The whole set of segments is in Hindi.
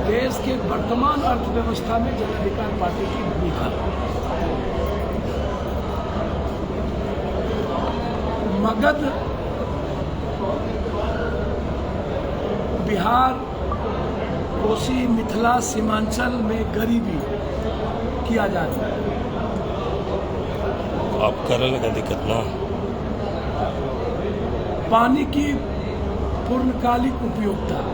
देश के वर्तमान अर्थव्यवस्था में जन अधिकार पार्टी की भूमिका। मगध, बिहार, कोसी, मिथिला, सीमांचल में गरीबी किया जा रहा है। अब करे लगा दिक्कत ना। पानी की पूर्णकालिक उपयोगिता,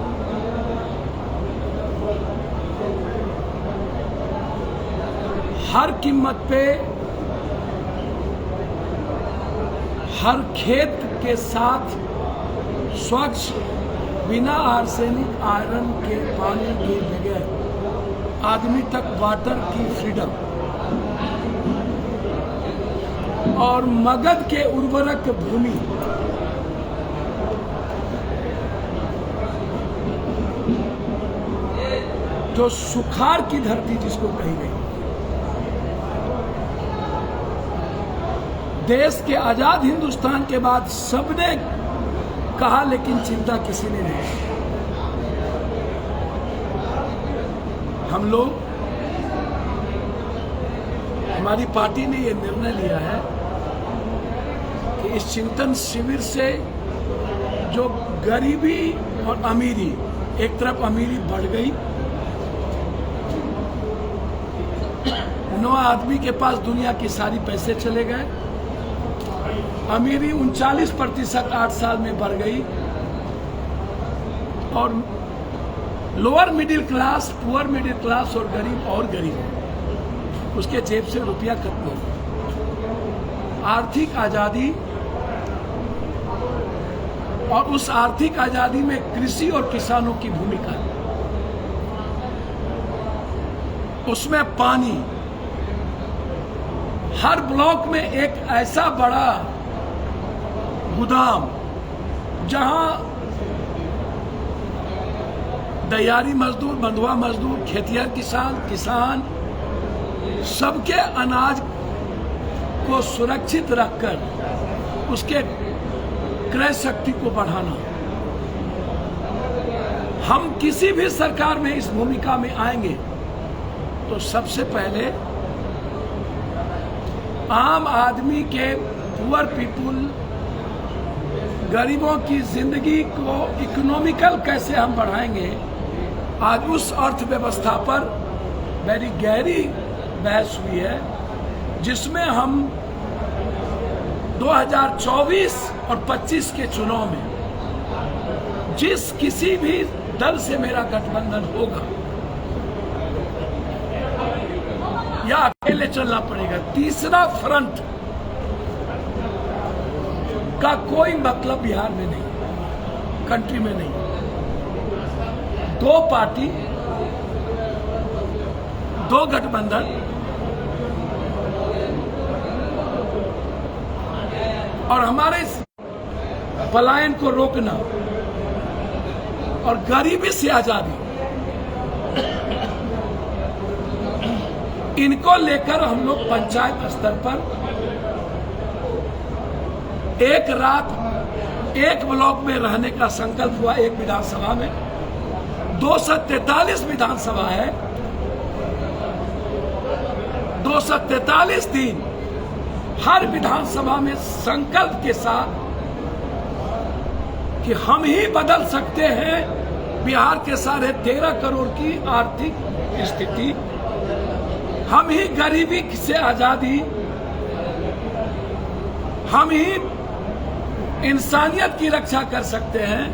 हर कीमत पे हर खेत के साथ स्वच्छ बिना आर्सेनिक आयरन के पानी के बगैर आदमी तक वाटर की फ्रीडम, और मगध के उर्वरक भूमि जो सुखाड़ की धरती जिसको कही गई। देश के आजाद हिंदुस्तान के बाद सबने कहा, लेकिन चिंता किसी ने नहीं। हम लोग, हमारी पार्टी ने ये निर्णय लिया है कि इस चिंतन शिविर से जो गरीबी और अमीरी, एक तरफ अमीरी बढ़ गई, 9 आदमी के पास दुनिया की सारी पैसे चले गए, अमीरी 39% 8 साल में बढ़ गई, और lower middle class, poor middle class और गरीब और गरीब, उसके जेब से रुपया खत्म हो। आर्थिक आजादी, और उस आर्थिक आजादी में कृषि और किसानों की भूमिका, उसमें पानी, हर ब्लॉक में एक ऐसा बड़ा गोदाम जहां दयारी मजदूर, बंधुआ मजदूर, खेतिया किसान सबके अनाज को सुरक्षित रखकर उसके क्रय शक्ति को बढ़ाना। हम किसी भी सरकार में इस भूमिका में आएंगे तो सबसे पहले आम आदमी के, पुअर पीपुल, गरीबों की जिंदगी को इकोनॉमिकल कैसे हम बढ़ाएंगे, आज उस अर्थव्यवस्था पर मेरी गहरी बहस हुई है, जिसमें हम 2024 और 25 के चुनाव में जिस किसी भी दल से मेरा गठबंधन होगा या अकेले चलना पड़ेगा, तीसरा फ्रंट का कोई मतलब बिहार में नहीं, कंट्री में नहीं। 2 पार्टी, 2 गठबंधन, और हमारे इस पलायन को रोकना और गरीबी से आजादी, इनको लेकर हम लोग पंचायत स्तर पर एक रात एक ब्लॉक में रहने का संकल्प हुआ। एक विधानसभा में 243 विधानसभा है, 243 दिन हर विधानसभा में संकल्प के साथ कि हम ही बदल सकते हैं बिहार के 13.5 करोड़ की आर्थिक स्थिति, हम ही गरीबी से आजादी, हम ही इंसानियत की रक्षा कर सकते हैं।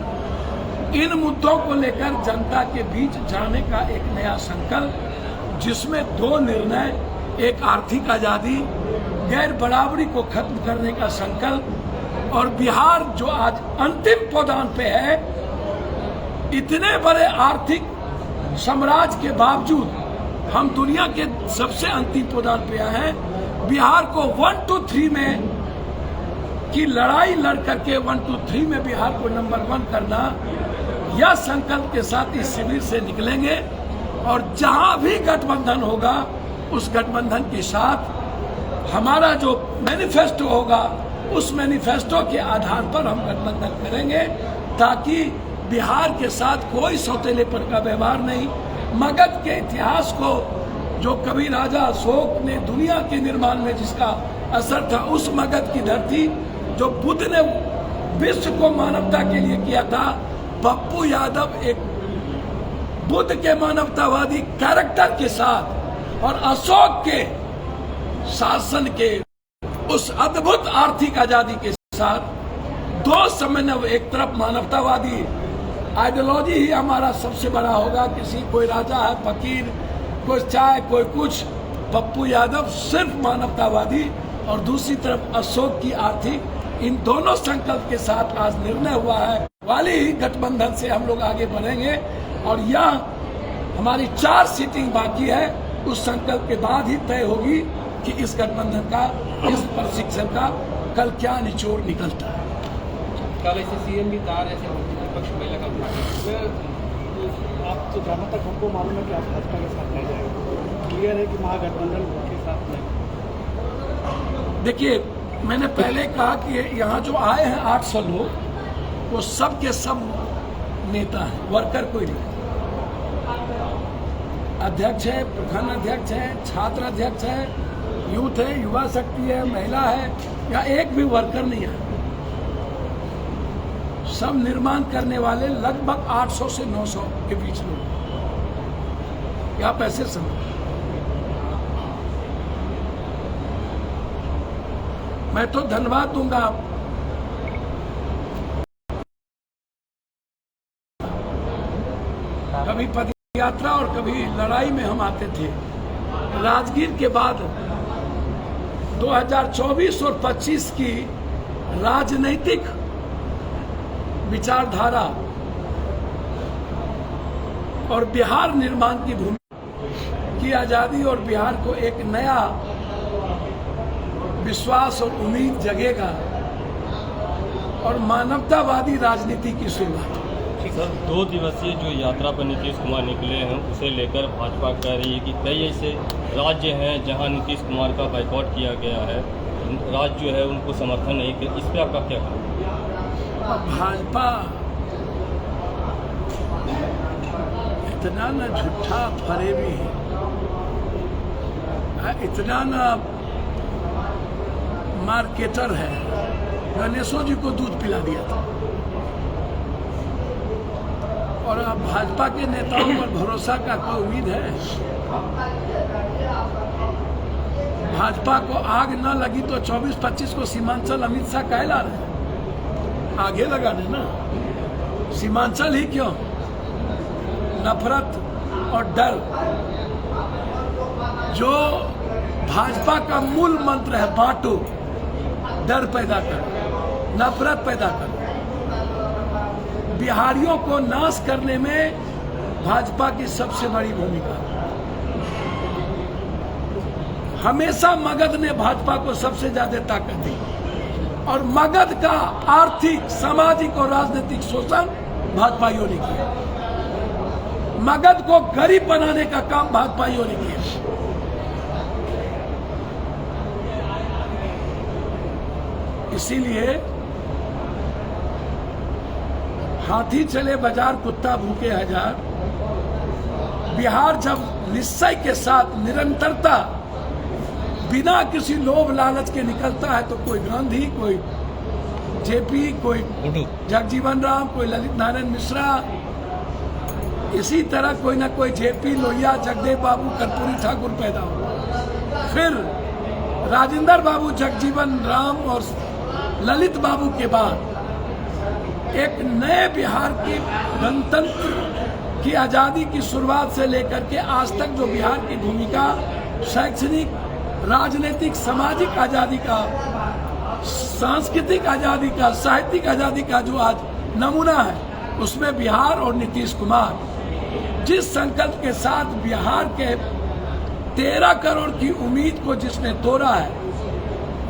इन मुद्दों को लेकर जनता के बीच जाने का एक नया संकल्प, जिसमें 2 निर्णय, एक आर्थिक आजादी, गैर बराबरी को खत्म करने का संकल्प, और बिहार जो आज अंतिम पौधान पे है, इतने बड़े आर्थिक साम्राज्य के बावजूद हम दुनिया के सबसे अंतिम पौधान पे आए हैं। बिहार को 1 to 3 में की लड़ाई लड़ करके 1 to 3 में बिहार को नंबर 1 करना, यह संकल्प के साथ इस शिविर से निकलेंगे, और जहां भी गठबंधन होगा उस गठबंधन के साथ हमारा जो मैनिफेस्टो होगा, उस मैनिफेस्टो के आधार पर हम गठबंधन करेंगे, ताकि बिहार के साथ कोई सौतेलेपन का व्यवहार नहीं, मगध के इतिहास को, जो कवि राजा अशोक ने दुनिया के निर्माण में जिसका असर था, उस मगध की धरती जो बुद्ध ने विश्व को मानवता के लिए किया था, पप्पू यादव एक बुद्ध के मानवतावादी कैरेक्टर के साथ और अशोक के शासन के उस अद्भुत आर्थिक आजादी के साथ दो समन्वय, एक तरफ मानवतावादी आइडियोलॉजी ही हमारा सबसे बड़ा होगा, किसी कोई राजा है फकीर, कोई चाहे कोई कुछ, पप्पू यादव सिर्फ मानवतावादी, और दूसरी तरफ अशोक की आर्थिक, इन दोनों संकल्प के साथ आज निर्णय हुआ है वाली ही गठबंधन से हम लोग आगे बढ़ेंगे। और यह हमारी 4 सीटिंग बाकी है, उस संकल्प के बाद ही तय होगी कि इस गठबंधन का, इस प्रशिक्षण का कल क्या निचोड़ निकलता है। कल ऐसे सीएम भी तार ऐसे विपक्ष में लगा तो आप तो जहाँ तक हमको मालूम है कि आप भाजपा के साथ नहीं जाएंगे, क्लियर है कि महागठबंधन के साथ नहीं। देखिए, मैंने पहले कहा कि यहाँ जो आए हैं 800 लोग, वो सब के सब नेता हैं, वर्कर कोई नहीं। अध्यक्ष है, प्रखंड अध्यक्ष है, छात्र अध्यक्ष है, यूथ है, युवा शक्ति है, महिला है, या एक भी वर्कर नहीं है। सब निर्माण करने वाले लगभग 800 से 900 के बीच लोग, या पैसे समझ। मैं तो धन्यवाद दूंगा कभी पदयात्रा और कभी लड़ाई में हम आते थे। राजगीर के बाद 2024 और 25 की राजनीतिक विचारधारा और बिहार निर्माण की भूमि की आजादी और बिहार को एक नया विश्वास और उम्मीद जगेगा और मानवतावादी राजनीति की शुरुआत। सर, 2 दिवसीय जो यात्रा पर नीतीश कुमार निकले हैं, उसे लेकर भाजपा कह रही है कि कई ऐसे राज्य हैं जहां नीतीश कुमार का बाइकआउट किया गया है, राज्य जो है उनको समर्थन नहीं किया, इस पर आपका क्या कहना? भाजपा इतना न झूठा फरेबी है, इतना न मार्केटर है, गणेशों जी को दूध पिला दिया था। और अब भाजपा के नेताओं पर भरोसा का कोई उम्मीद है? भाजपा को आग न लगी तो 24-25 को सीमांचल अमित शाह कहला रहे, आगे लगा देना। सीमांचल ही क्यों? नफरत और डर जो भाजपा का मूल मंत्र है, बांटो, डर पैदा कर, नफरत पैदा कर। बिहारियों को नाश करने में भाजपा की सबसे बड़ी भूमिका। हमेशा मगध ने भाजपा को सबसे ज्यादा ताकत दी, और मगध का आर्थिक, सामाजिक और राजनीतिक शोषण भाजपाइयों ने किया। मगध को गरीब बनाने का काम भाजपाइयों ने किया। इसीलिए हाथी चले बाजार, कुत्ता भूखे हजार। बिहार जब निश्चय के साथ निरंतरता, बिना किसी लोभ लालच के निकलता है, तो कोई गांधी, कोई जेपी, कोई जगजीवन राम, कोई ललित नारायण मिश्रा, इसी तरह कोई ना कोई जेपी, लोहिया, जगदेव बाबू, कर्पूरी ठाकुर पैदा हो। फिर राजेंद्र बाबू, जगजीवन राम और ललित बाबू के बाद एक नए बिहार की गणतंत्र की आजादी की शुरुआत से लेकर के आज तक जो बिहार की भूमिका शैक्षणिक, राजनीतिक, सामाजिक आजादी का, सांस्कृतिक आजादी का, साहित्यिक आजादी का जो आज नमूना है, उसमें बिहार और नीतीश कुमार जिस संकल्प के साथ बिहार के 13 करोड़ की उम्मीद को जिसने तोड़ा है,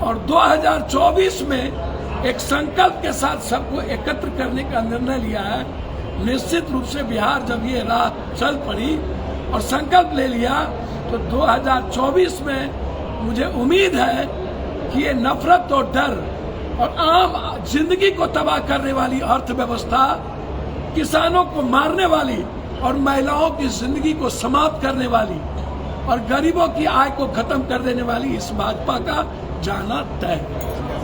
और 2024 में एक संकल्प के साथ सबको एकत्र करने का निर्णय लिया है, निश्चित रूप से बिहार जब ये राह चल पड़ी और संकल्प ले लिया, तो 2024 में मुझे उम्मीद है कि ये नफरत और डर और आम जिंदगी को तबाह करने वाली अर्थव्यवस्था, किसानों को मारने वाली और महिलाओं की जिंदगी को समाप्त करने वाली और गरीबों की आय को खत्म कर देने वाली इस भाजपा का जाना तय है।